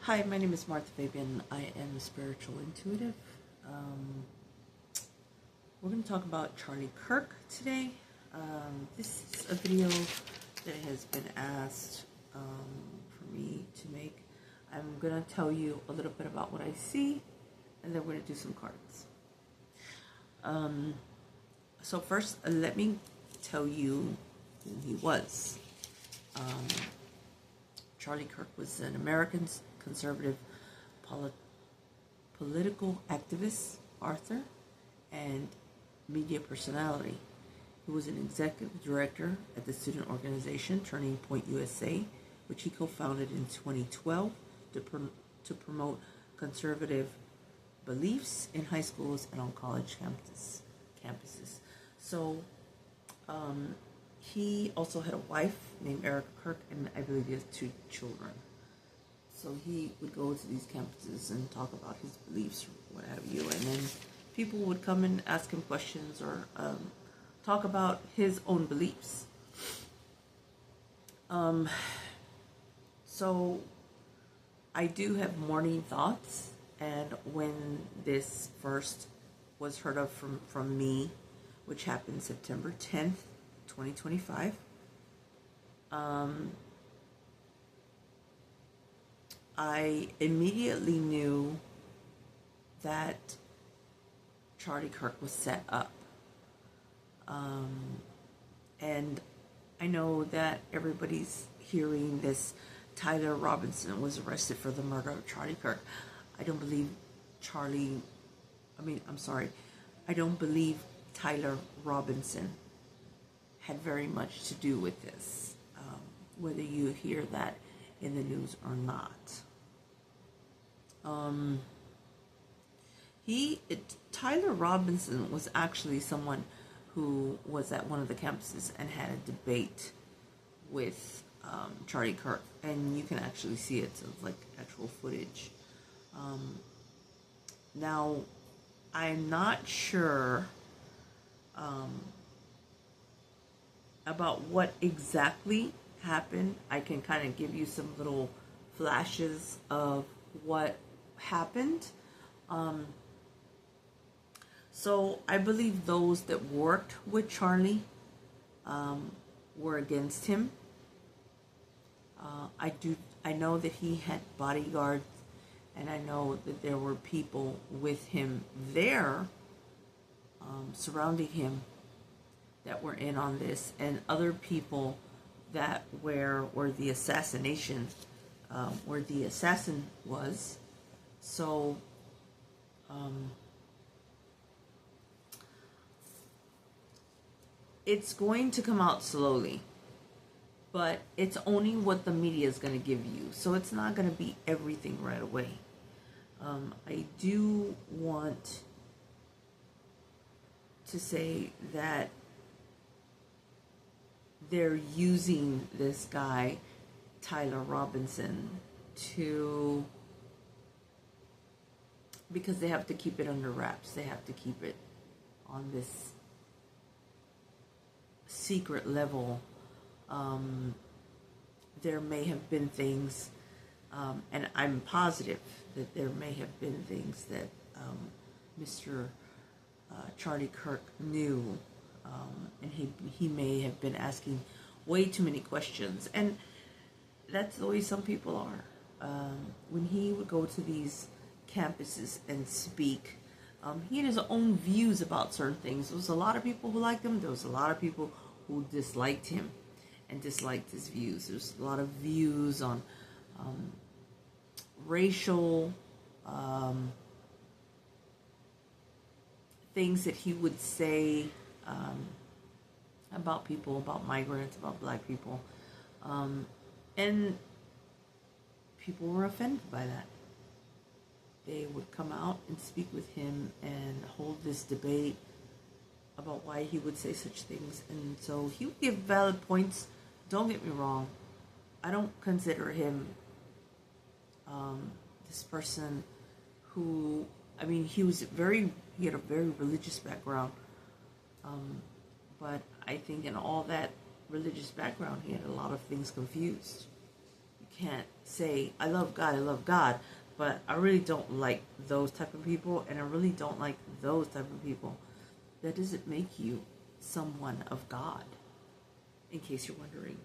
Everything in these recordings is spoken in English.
Hi, my name is Martha Fabian. I am a spiritual intuitive. Um, we're going to talk about Charlie Kirk today. This is a video that has been asked for me to make. I'm going to tell you a little bit about what I see, and then we're going to do some cards. So first, let me tell you who he was. Charlie Kirk was an American conservative political activist, author, and media personality. He was an executive director at the student organization Turning Point USA, which he co-founded in 2012 to promote conservative beliefs in high schools and on college campuses. So he also had a wife named Erica Kirk, and I believe he has 2 children. So he would go to these campuses and talk about his beliefs or what have you, and then people would come and ask him questions or talk about his own beliefs. So I do have morning thoughts, and when this first was heard of from me, which happened September 10th, 2025, I immediately knew that Charlie Kirk was set up. And I know that everybody's hearing this. Tyler Robinson was arrested for the murder of Charlie Kirk. I don't believe I don't believe Tyler Robinson had very much to do with this, whether you hear that in the news or not. Tyler Robinson was actually someone who was at one of the campuses and had a debate with Charlie Kirk, and you can actually see it. So it's like actual footage. Now, I'm not sure about what exactly happened. I can kind of give you some little flashes of what happened. So I believe those that worked with Charlie were against him. I know that he had bodyguards, and I know that there were people with him there, surrounding him, that were in on this, and other people that where the assassination, where the assassin was. So it's going to come out slowly, but it's only what the media is going to give you. So it's not going to be everything right away. I do want to say that they're using this guy, Tyler Robinson, because they have to keep it under wraps. They have to keep it on this secret level. There may have been things, and I'm positive that there may have been things that Mr. Charlie Kirk knew, and he may have been asking way too many questions, and that's the way some people are. When he would go to these campuses and speak, he had his own views about certain things. There was a lot of people who liked him. There was a lot of people who disliked him and disliked his views. There's a lot of views on racial things that he would say about people, about migrants, about black people. And people were offended by that. They would come out and speak with him and hold this debate about why he would say such things. And so he would give valid points. Don't get me wrong. I don't consider him this person who, he had a very religious background. But I think in all that religious background, he had a lot of things confused. You can't say, I love God, but I really don't like those type of people, and I really don't like those type of people. That doesn't make you someone of God, in case you're wondering.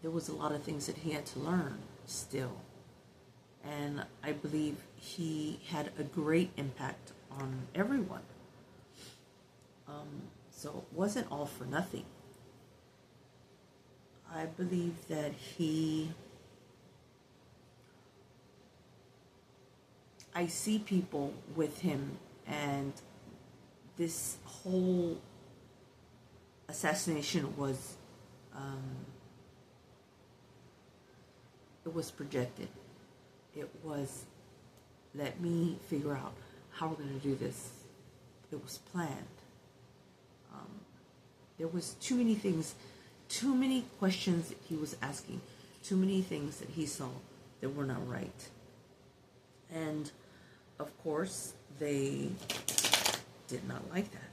There was a lot of things that he had to learn still. And I believe he had a great impact on everyone. So it wasn't all for nothing. I believe that I see people with him, and this whole assassination was, it was projected. It was, let me figure out how we're going to do this. It was planned. There was too many things, too many questions that he was asking, too many things that he saw that were not right. And of course, they did not like that.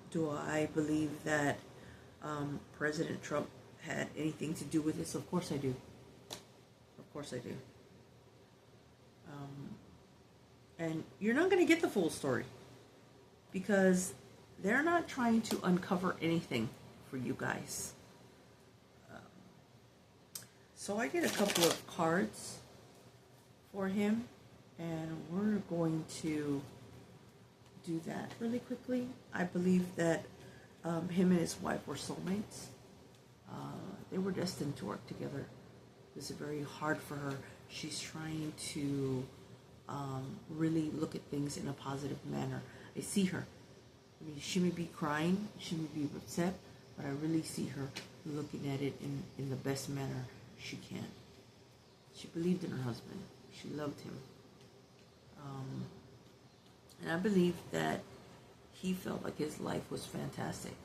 Do I believe that President Trump had anything to do with this? Of course I do. Of course I do. And you're not going to get the full story, because they're not trying to uncover anything for you guys. So I did a couple of cards for him, and we're going to do that really quickly. I believe that him and his wife were soulmates. They were destined to work together. It was very hard for her. She's trying to really look at things in a positive manner. I see her. I mean, she may be crying, she may be upset, but I really see her looking at it in the best manner she can. She believed in her husband. She loved him. And I believe that he felt like his life was fantastic.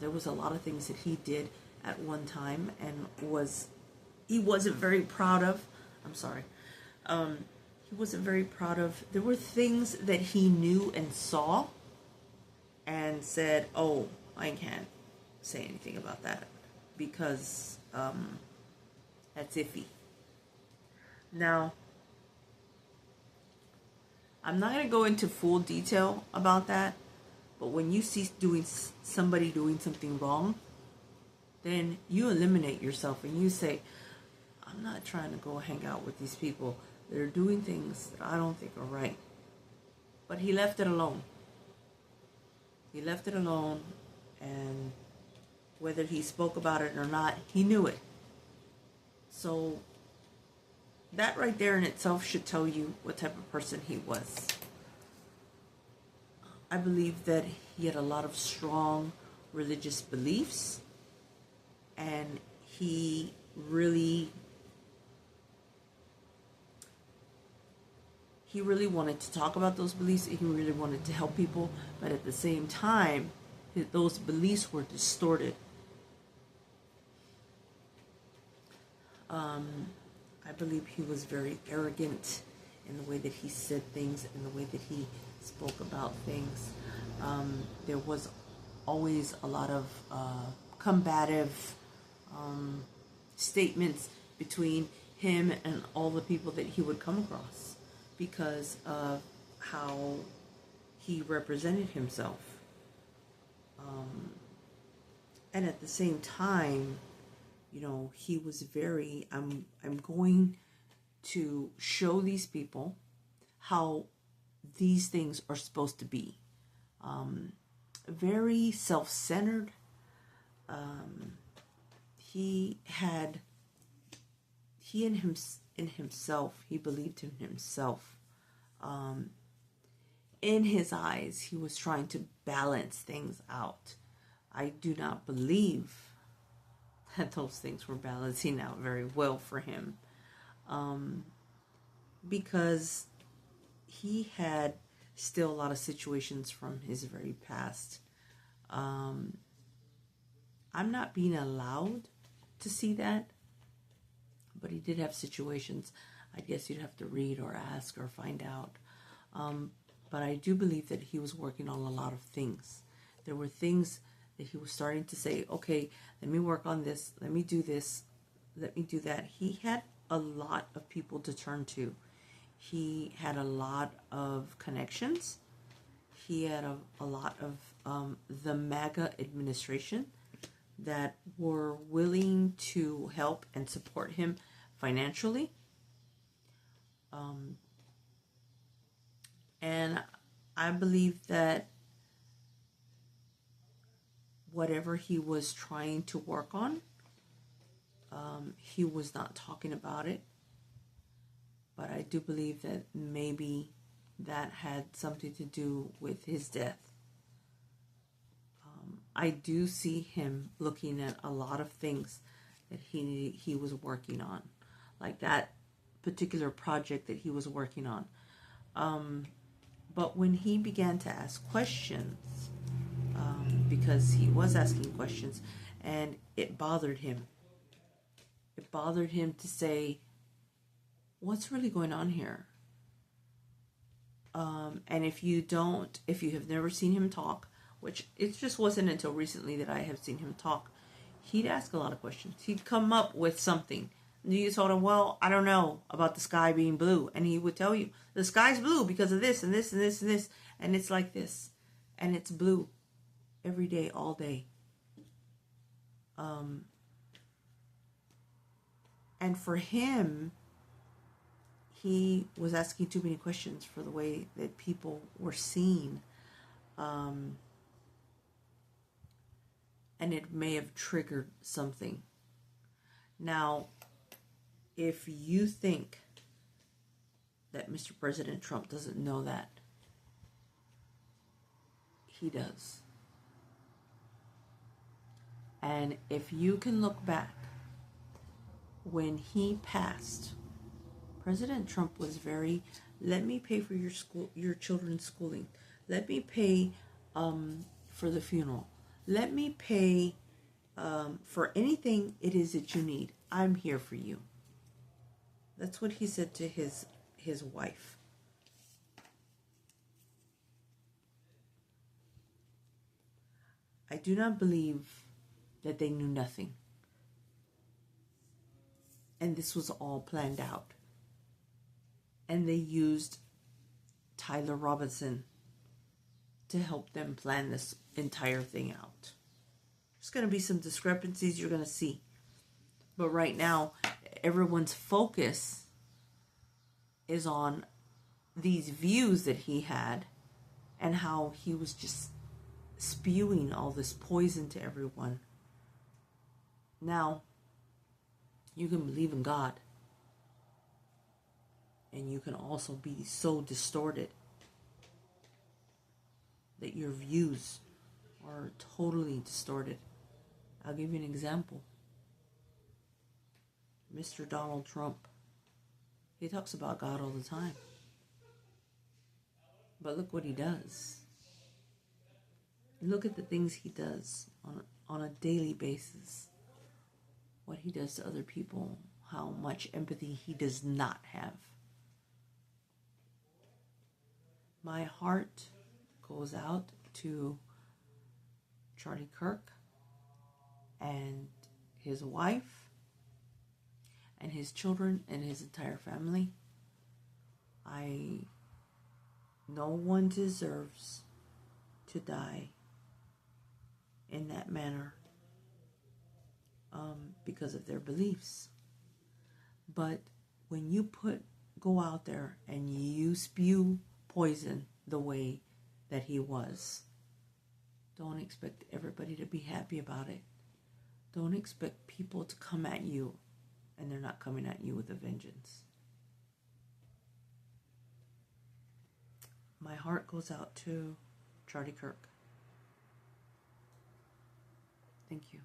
There was a lot of things that he did at one time and he wasn't very proud of. I'm sorry. He wasn't very proud of. There were things that he knew and saw and said, oh, I can't say anything about that because that's iffy. Now, I'm not going to go into full detail about that, but when you see somebody doing something wrong, then you eliminate yourself and you say, I'm not trying to go hang out with these people that are doing things that I don't think are right. But he left it alone. He left it alone, and whether he spoke about it or not, he knew it. So that right there in itself should tell you what type of person he was. I believe that he had a lot of strong religious beliefs, and he really wanted to talk about those beliefs. He really wanted to help people, but at the same time, those beliefs were distorted. I believe he was very arrogant in the way that he said things, in the way that he spoke about things. There was always a lot of combative statements between him and all the people that he would come across because of how he represented himself. And at the same time, you know, he was very, I'm going to show these people how these things are supposed to be. Very self-centered. He in himself, he believed in himself. In his eyes, he was trying to balance things out. I do not believe that those things were balancing out very well for him. Because he had still a lot of situations from his very past. I'm not being allowed to see that, but he did have situations. I guess you'd have to read or ask or find out. But I do believe that he was working on a lot of things. There were things that he was starting to say, okay, let me work on this, let me do this, let me do that. He had a lot of people to turn to. He had a lot of connections. He had a lot of the MAGA administration that were willing to help and support him financially. And I believe that whatever he was trying to work on, he was not talking about it. But I do believe that maybe that had something to do with his death. I do see him looking at a lot of things that he was working on, like that particular project that he was working on. But when he began to ask questions, because he was asking questions, and it bothered him. It bothered him to say, what's really going on here? And if you have never seen him talk, which it just wasn't until recently that I have seen him talk, he'd ask a lot of questions. He'd come up with something. And you told him, well, I don't know about the sky being blue. And he would tell you, the sky's blue because of this and this and this and this. And it's like this. And it's blue every day, all day. And for him, he was asking too many questions for the way that people were seen. And it may have triggered something. Now, if you think that Mr. President Trump doesn't know that, he does. And if you can look back, when he passed, President Trump was very, let me pay for your children's schooling. Let me pay for the funeral. Let me pay for anything it is that you need. I'm here for you. That's what he said to his wife. I do not believe that they knew nothing. And this was all planned out. And they used Tyler Robinson to help them plan this entire thing out. There's going to be some discrepancies you're going to see. But right now, everyone's focus is on these views that he had and how he was just spewing all this poison to everyone. Now, you can believe in God. And you can also be so distorted that your views are totally distorted. I'll give you an example. Mr. Donald Trump, he talks about God all the time. But look what he does. Look at the things he does on a daily basis. What he does to other people. How much empathy he does not have. My heart goes out to Charlie Kirk and his wife and his children and his entire family. No one deserves to die in that manner because of their beliefs. But when you go out there and you spew poison the way that he was, don't expect everybody to be happy about it. Don't expect people to come at you and they're not coming at you with a vengeance. My heart goes out to Charlie Kirk. Thank you.